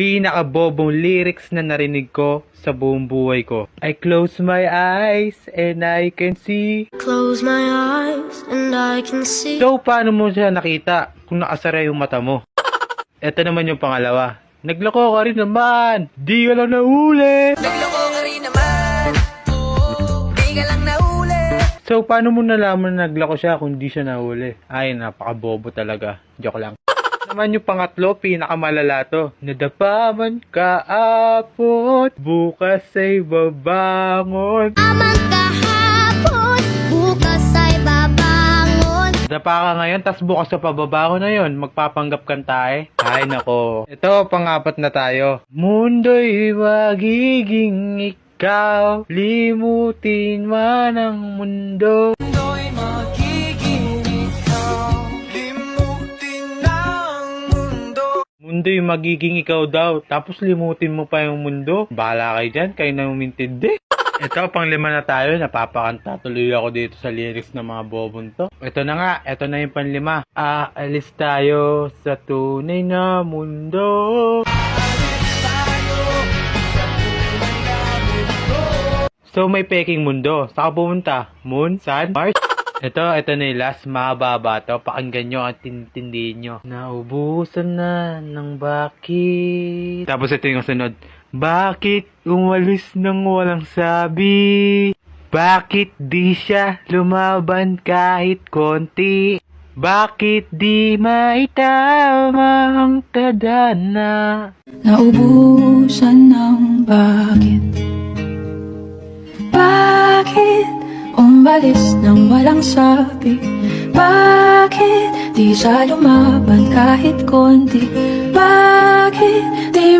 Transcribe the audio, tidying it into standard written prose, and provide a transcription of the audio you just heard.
pinakabobong lyrics na narinig ko sa buong buhay ko. I close my eyes and I can see. Close my eyes and I can see. So, paano mo siya nakita kung nakasara yung mata mo? Ito naman yung pangalawa. Nagloko ka rin naman. Di ka lang nahuli. Nagloko ka rin naman. Di ka lang nahuli. So, paano mo nalaman na naglako siya kung di siya nahuli? Ay, napakabobo talaga. Joke lang. Naman yung pangatlo, pinakamalala to. Nadapa man kaapot, bukas ay babangon. Amang kahapon, bukas ay babangon. Nadapa ka ngayon, tas bukas sa pababangon na yun. Magpapanggap kang tae. Ay, nako. Ito, pang-apat na tayo. Mundo'y magiging ikaw, limutin man ang mundo. Mundo'y magiging ikaw. Limutin na ang mundo. Mundo'y magiging ikaw daw, tapos limutin mo pa yung mundo. Bahala kayo dyan, kayo na umintindi. Ito, pang lima na tayo. Napapakanta tuloy ako dito sa lyrics ng mga bobon to. Ito na nga, ito na yung panlima. Aalis tayo sa tunay na mundo. So, may peking mundo. Saan ka pumunta? Moon? Sun? Mars? Ito na yung last. Mahaba to. Pakinggan nyo at tintindihin nyo. Naubusan na ng bakit. Tapos ito yung sunod. Bakit umalis nang walang sabi? Bakit di siya lumaban kahit konti? Bakit di maitama ang tadhana? Naubusan ng bakit? Bakit umalis nang walang sabi? Bakit di siya lumaban kahit konti? Bakit di